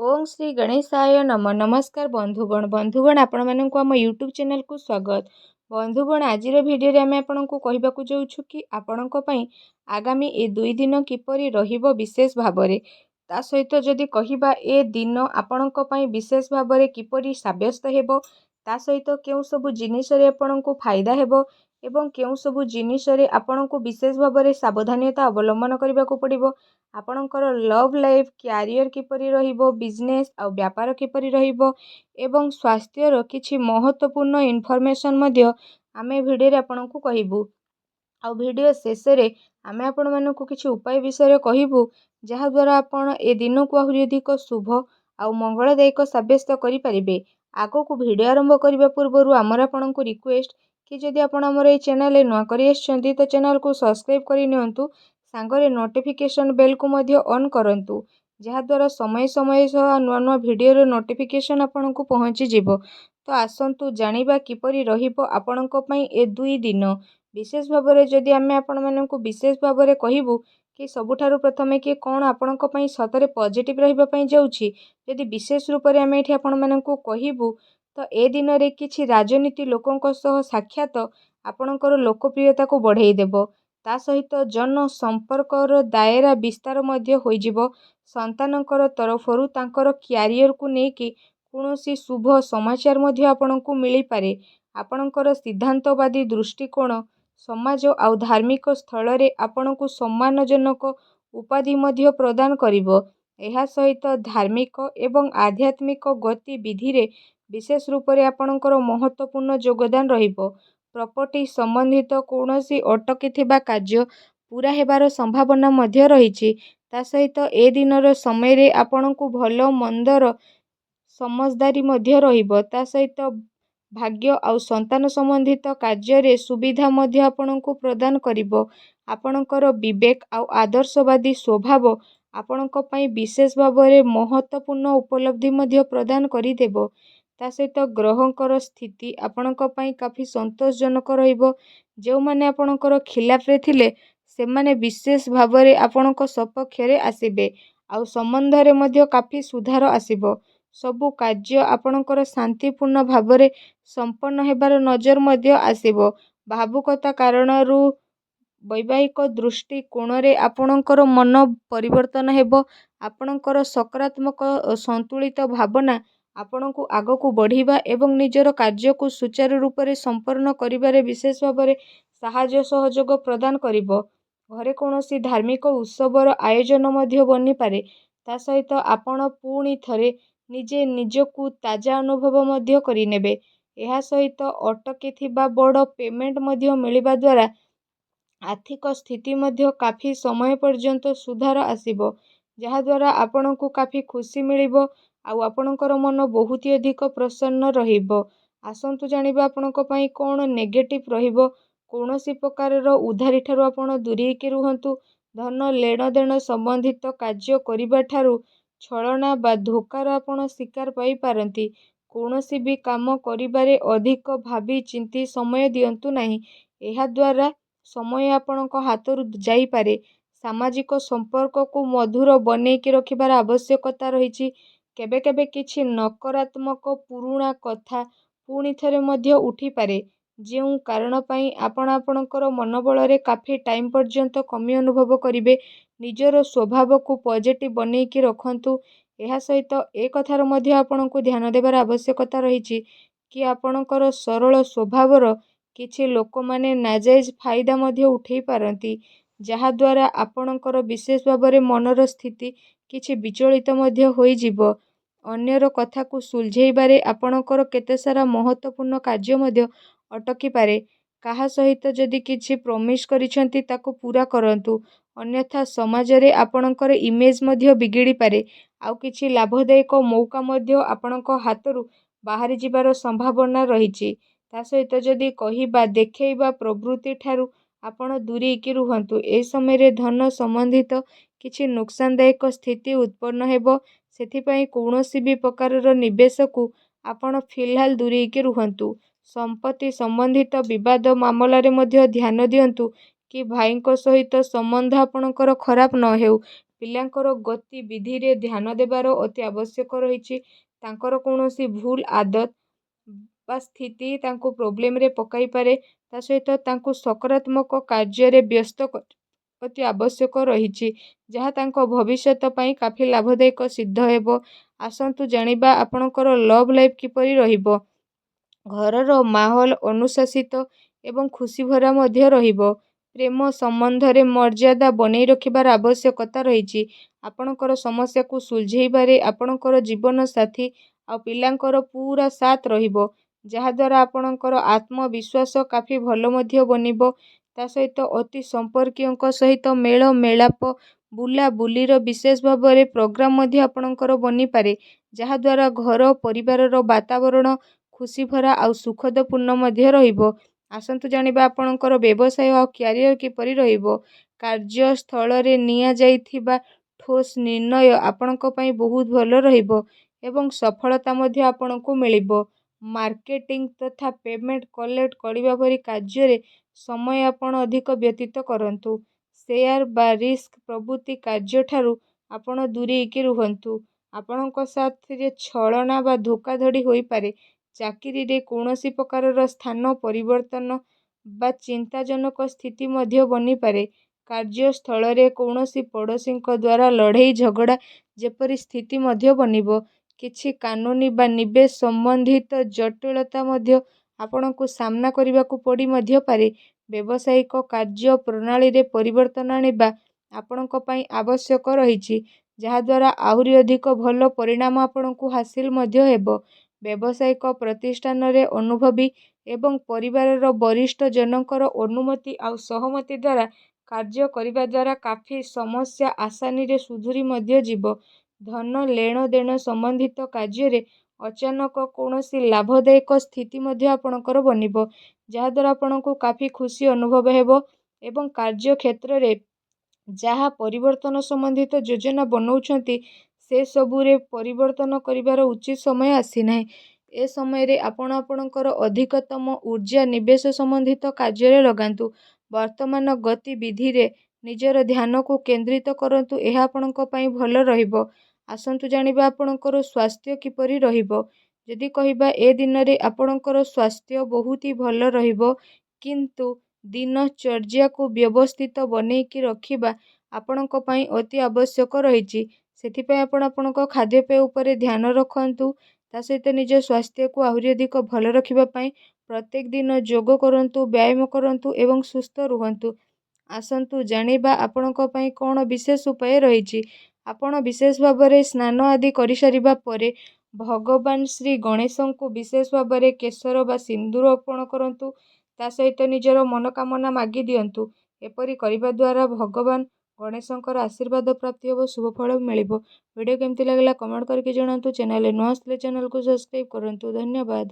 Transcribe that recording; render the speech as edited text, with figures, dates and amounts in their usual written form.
ओम श्री गणेशाय नम नमस्कार बंधुगण आपण मानक आम यूट्यूब चैनल को स्वागत। बंधुगण आज भिडियो आम आपण को कहवाक जाऊँ कि आपण आगामी ए 2 दिन किपरि रहिबो विशेष भावरे ता सहित जदि कहिबा ए दिन आपण विशेष भावरे किपरि साब्यस्त हेबो ता सहित केउ सब जिनिस रे आपण को फायदा हेबो एवं केउ सब जिनिस रे आपण को विशेष भावरे सावधानता अवलंबन करने को पड़िबो। आपणकर लव लाइफ क्यारियर किपरि रहिबो बिजनेस आ व्यापार किपरि रहिबो एवं स्वास्थ्यर किछि महत्वपूर्ण इनफॉरमेशन मध्य आमे भिडियो रे आपन को कहिबू। आ भिडियो शेष रे आमे आपण मानकु किछि उपाय विषय कहबू जहा द्वारा आपण ए दिन को आहुरि अधिक शुभ आ मंगलदायक साब्यस्त करि परिबे। आगो को भिडियो आरंभ करबा पूर्वरु हमर आपण को रिक्वेस्ट कि जदि आपण हमर ए चैनल रे नुआ करि आछंती तो चैनल को सब्सक्राइब करि नियंतु सांगरे नोटिफिकेशन बेल को मध्य ऑन करंतु जहा द्वारा समय समय सह नुआ नुआ भिडियो रो नोटिफिकेशन आपण को पहुंची जिवो। तो आसंतु जानिबा किपरि रहिबो आपणक पई ए 2 दिन विशेष भावरे जदि आमे आपण मानकु विशेष भावरे कहिबू कि सबुठारु प्रथमे कि कोन आपणक पई सतरे पॉजिटिव रहिबा पई जाउछि जदि विशेष रूप रे आमे एठी आपण मानकु कहिबू तो ए दिन रे किछि राजनीति लोकंक सह साक्षात आपणकर लोकप्रियता को बढ़ाई देबो। ता सहित जन संपर्कर दायरा विस्तार मध्य होइजिबो। संतानकर तरफरु तांकर क्यारियर को नेकी कोनोसी शुभ समाचार मध्य आपणकु मिली पारे। आपणकर सिद्धांतवादी दृष्टिकोण समाज आउ धार्मिक स्थल रे आपणकु सम्मानजनक उपाधि मध्य प्रदान करिवो। एहा सहित धार्मिक एवं आध्यात्मिक गतिविधि रे विशेष रूप रे आपणकर महत्वपूर्ण योगदान रहिबो। प्रॉपर्टी संबंधित कौनसी अटकी थिबा कार्य पूरा हेबार संभावना मध्य रहिछि। ता सहित ए दिनर समय रे आपणकु भलो मंदर समझदारी मध्य रहिबो। ता सहित भाग्य आउ संतान संबंधित कार्य रे सुविधा मध्य आपणकु प्रदान करिवो। आपणकर विवेक आउ आदर्शवादी स्वभाव आपणक पई विशेष भावरे महत्वपूर्ण उपलब्धि मध्य प्रदान करि देबो। ता सहित ग्रहंकर स्थिति आपणक पई काफी संतोषजनक रहिबो। जो माने आपणकर खिलाफ रे थिले से माने विशेष भावरे आपणक सपक्ष रे आसीबे आउ संबंध रे मध्य काफी सुधार आसीबो। सबु कार्य आपणकर शांतिपूर्ण भावरे संपन्न हेबार नजर मध्य आसीबो। भावुकता कारणरू वैवाहिक दृष्टि कोण रे आपणकर मन परिवर्तन हेबो। आपणकर सकारात्मक संतुलित भावना आपणकु आगकु बढ़िबा एवं निजर कार्य को सुचारू रूप रे संपन्न करिबारे विशेष भावरे सहाय्य सहयोग प्रदान करिवो। घरे कौनसी धार्मिक उत्सवर आयोजन मध्य बनी पारे। ता सहित आपण पुणी थरे निजे निजकु ताजा अनुभव मध्य करिनेबे। एहा सहित अटकी थिबा बड़ पेमेंट मध्य मिलिबा द्वारा आर्थिक स्थिति मध्य काफी समय पर्यंत सुधार आसीबो जहा द्वारा आपणकु काफी खुशी मिलिबो आउ आपणकर मन बहुत अधिक प्रसन्न रहिबो। आसंतु जानिबा आपणक पई कोन नेगेटिव रहिबो। कौनसी प्रकार उधारी ठारू आपण दूरी के रुहंतु। धन लेन देन संबंधित कार्य करिबा ठारू छलना बा धोकार आपण शिकार पाई पारंती। कौनसी भी काम करिबारे अधिक भाबी चिंती समय दियंतु नाही। एहा द्वारा समय आपणक हातरू जाई पारे। सामाजिक संपर्क को मधुर बनै के रखिबार आवश्यकता रहिछि। केबे केबे किछि नकारात्मक पुरुणा कथा पुणी थरे मध्य उठी पारे जेउ कारण पई आपण आपणकर मनोबल रे काफी टाइम पर्यंत कमी अनुभव करिवे। निजर स्वभाव को पॉजिटिव बनै के रखंतु। एहा सहित ए कथार मध्य आपणकु ध्यान देबार आवश्यकता रहिछि कि आपणकर सरल स्वभावर किछि लोक माने नाजायज फायदा मध्य उठै पारंती जहा द्वारा आपणकर विशेष भावरे मनर स्थिति किछि विचलित मध्य होई जिवो। अन्यर कथा को सुलझेइबारे आपणकर केते सारा महत्वपूर्ण कार्य मध्य अटकी पारे। काहा सहित जदि किछि प्रॉमिस करिसंती ताको पूरा करंतु अन्यथा समाज रे आपणकर इमेज मध्य बिगिड़ी पारे आउ किछि लाभदायक मौका मध्य आपणक हातरू बाहरी जिबार संभावना रहिछि। ता सहित जदि कहिबा देखैबा प्रवृत्ति ठारू आपण दूरी के रुहंतु। ए समय रे धन संबंधित किछि नुकसानदायक स्थिति उत्पन्न हेबो। सेथिपई कौनसी भी प्रकार निवेश को आपण फिलहाल दूरी के रुहंतु। संपत्ति संबंधित विवाद मामला रे मध्य ध्यान दियंतु कि भाईको सहित संबंध आपणकर खराब न हेउ। ପିଲାଙ୍କର ଗତିବିଧିରେ ଧ୍ୟାନ ଦେବାର ଅତି ଆବଶ୍ୟକ ରହିଛି। ତାଙ୍କର କୌଣସି ଭୁଲ ଆଦତ ବା ସ୍ଥିତି ତାଙ୍କୁ ପ୍ରୋବ୍ଲେମରେ ପକାଇପାରେ। ତା ସହିତ ତାଙ୍କୁ ସକାରାତ୍ମକ କାର୍ଯ୍ୟରେ ବ୍ୟସ୍ତ ଅତି ଆବଶ୍ୟକ ରହିଛି, ଯାହା ତାଙ୍କ ଭବିଷ୍ୟତ ପାଇଁ କାଫି ଲାଭଦାୟକ ସିଦ୍ଧ ହେବ। ଆସନ୍ତୁ ଜାଣିବା ଆପଣଙ୍କର ଲଭ୍ ଲାଇଫ୍ କିପରି ରହିବ। ଘରର ମାହୋଲ ଅନୁଶାସିତ ଏବଂ ଖୁସିଭରା ମଧ୍ୟ ରହିବ। ପ୍ରେମ ସମ୍ବନ୍ଧରେ ମର୍ଯ୍ୟାଦା ବନେଇ ରଖିବାର ଆବଶ୍ୟକତା ରହିଛି। ଆପଣଙ୍କର ସମସ୍ୟାକୁ ସୁଲଝେଇବାରେ ଆପଣଙ୍କର ଜୀବନ ସାଥୀ ଆଉ ପିଲାଙ୍କର ପୁରା ସାଥ ରହିବ, ଯାହାଦ୍ୱାରା ଆପଣଙ୍କର ଆତ୍ମବିଶ୍ୱାସ କାଫି ଭଲ ମଧ୍ୟ ବନିବ। ତା ସହିତ ଅତି ସମ୍ପର୍କୀୟଙ୍କ ସହିତ ମେଳ ମେଳାପ ବୁଲାବୁଲିର ବିଶେଷ ଭାବରେ ପ୍ରୋଗ୍ରାମ ମଧ୍ୟ ଆପଣଙ୍କର ବନିପାରେ, ଯାହାଦ୍ୱାରା ଘର ପରିବାରର ବାତାବରଣ ଖୁସିଭରା ଆଉ ସୁଖଦପୂର୍ଣ୍ଣ ମଧ୍ୟ ରହିବ। ଆସନ୍ତୁ ଜାଣିବା ଆପଣଙ୍କର ବ୍ୟବସାୟ ଆଉ କ୍ୟାରିୟର କିପରି ରହିବ। କାର୍ଯ୍ୟସ୍ଥଳରେ ନିଆଯାଇଥିବା ଠୋସ୍ ନିର୍ଣ୍ଣୟ ଆପଣଙ୍କ ପାଇଁ ବହୁତ ଭଲ ରହିବ ଏବଂ ସଫଳତା ମଧ୍ୟ ଆପଣଙ୍କୁ ମିଳିବ। ମାର୍କେଟିଂ ତଥା ପେମେଣ୍ଟ କଲେକ୍ଟ କରିବା ପରି କାର୍ଯ୍ୟରେ ସମୟ ଆପଣ ଅଧିକ ବ୍ୟତୀତ କରନ୍ତୁ। ସେୟାର ବା ରିସ୍କ ପ୍ରଭୃତି କାର୍ଯ୍ୟଠାରୁ ଆପଣ ଦୂରେଇକି ରୁହନ୍ତୁ। ଆପଣଙ୍କ ସାଥିରେ ଛଳନା ବା ଧୋକାଧଡ଼ି ହୋଇପାରେ। ଚାକିରିରେ କୌଣସି ପ୍ରକାରର ସ୍ଥାନ ପରିବର୍ତ୍ତନ ବା ଚିନ୍ତାଜନକ ସ୍ଥିତି ମଧ୍ୟ ବନିପାରେ। କାର୍ଯ୍ୟସ୍ଥଳରେ କୌଣସି ପଡ଼ୋଶୀଙ୍କ ଦ୍ୱାରା ଲଢ଼େଇ ଝଗଡ଼ା ଯେପରି ସ୍ଥିତି ମଧ୍ୟ ବନିବ। କିଛି କାନୁନୀ ବା ନିବେଶ ସମ୍ବନ୍ଧିତ ଜଟିଳତା ମଧ୍ୟ ଆପଣଙ୍କୁ ସାମ୍ନା କରିବାକୁ ପଡ଼ି ମଧ୍ୟ ପାରେ। ବ୍ୟବସାୟିକ କାର୍ଯ୍ୟ ପ୍ରଣାଳୀରେ ପରିବର୍ତ୍ତନ ଆଣିବା ଆପଣଙ୍କ ପାଇଁ ଆବଶ୍ୟକ ରହିଛି, ଯାହାଦ୍ୱାରା ଆହୁରି ଅଧିକ ଭଲ ପରିଣାମ ଆପଣଙ୍କୁ ହାସିଲ ମଧ୍ୟ ହେବ। ବ୍ୟବସାୟିକ ପ୍ରତିଷ୍ଠାନରେ ଅନୁଭବୀ ଏବଂ ପରିବାରର ବରିଷ୍ଠ ଜନଙ୍କର ଅନୁମତି ଆଉ ସହମତି ଦ୍ୱାରା କାର୍ଯ୍ୟ କରିବା ଦ୍ୱାରା କାଫି ସମସ୍ୟା ଆସାନୀରେ ସୁଧୁରି ମଧ୍ୟ ଯିବ। ଧନ ଲେଣଦେଣ ସମ୍ବନ୍ଧିତ କାର୍ଯ୍ୟରେ ଅଚାନକ କୌଣସି ଲାଭଦାୟକ ସ୍ଥିତି ମଧ୍ୟ ଆପଣଙ୍କର ବନିବ, ଯାହାଦ୍ୱାରା ଆପଣଙ୍କୁ କାଫି ଖୁସି ଅନୁଭବ ହେବ ଏବଂ କାର୍ଯ୍ୟକ୍ଷେତ୍ରରେ ଯାହା ପରିବର୍ତ୍ତନ ସମ୍ବନ୍ଧିତ ଯୋଜନା ବନଉଛନ୍ତି ସେସବୁରେ ପରିବର୍ତ୍ତନ କରିବାର ଉଚିତ ସମୟ ଆସିନାହିଁ। ଏ ସମୟରେ ଆପଣ ଆପଣଙ୍କର ଅଧିକତମ ଊର୍ଜା ନିବେଶ ସମ୍ବନ୍ଧିତ କାର୍ଯ୍ୟରେ ଲଗାନ୍ତୁ। ବର୍ତ୍ତମାନ ଗତିବିଧିରେ ନିଜର ଧ୍ୟାନକୁ କେନ୍ଦ୍ରିତ କରନ୍ତୁ, ଏହା ଆପଣଙ୍କ ପାଇଁ ଭଲ ରହିବ। ଆସନ୍ତୁ ଜାଣିବା ଆପଣଙ୍କର ସ୍ୱାସ୍ଥ୍ୟ କିପରି ରହିବ। ଯଦି କହିବା ଏ ଦିନରେ ଆପଣଙ୍କର ସ୍ୱାସ୍ଥ୍ୟ ବହୁତ ହି ଭଲ ରହିବ, କିନ୍ତୁ ଦିନଚର୍ଯ୍ୟାକୁ ବ୍ୟବସ୍ଥିତ ବନେଇକି ରଖିବା ଆପଣଙ୍କ ପାଇଁ ଅତି ଆବଶ୍ୟକ ରହିଛି। ସେଥିପାଇଁ ଆପଣ ଆପଣଙ୍କ ଖାଦ୍ୟପେୟ ଉପରେ ଧ୍ୟାନ ରଖନ୍ତୁ। ତା ସହିତ ନିଜ ସ୍ୱାସ୍ଥ୍ୟକୁ ଆହୁରି ଅଧିକ ଭଲ ରଖିବା ପାଇଁ ପ୍ରତ୍ୟେକ ଦିନ ଯୋଗ କରନ୍ତୁ, ବ୍ୟାୟାମ କରନ୍ତୁ ଏବଂ ସୁସ୍ଥ ରୁହନ୍ତୁ। ଆସନ୍ତୁ ଜାଣିବା ଆପଣଙ୍କ ପାଇଁ କ'ଣ ବିଶେଷ ଉପାୟ ରହିଛି। ଆପଣ ବିଶେଷ ଭାବରେ ସ୍ନାନ ଆଦି କରିସାରିବା ପରେ ଭଗବାନ ଶ୍ରୀ ଗଣେଶଙ୍କୁ ବିଶେଷ ଭାବରେ କେଶର ବା ସିନ୍ଦୁର ଅର୍ପଣ କରନ୍ତୁ। ତା ସହିତ ନିଜର ମନୋକାମନା ମାଗି ଦିଅନ୍ତୁ। ଏପରି କରିବା ଦ୍ୱାରା ଭଗବାନ ଗଣେଶଙ୍କର ଆଶୀର୍ବାଦ ପ୍ରାପ୍ତି ହେବ, ଶୁଭ ଫଳ ମିଳିବ। ଭିଡ଼ିଓ କେମିତି ଲାଗିଲା କମେଣ୍ଟ କରିକି ଜଣାନ୍ତୁ। ଚ୍ୟାନେଲରେ ନୂଆ ଆସିଲେ ଚ୍ୟାନେଲକୁ ସବସ୍କ୍ରାଇବ କରନ୍ତୁ। ଧନ୍ୟବାଦ।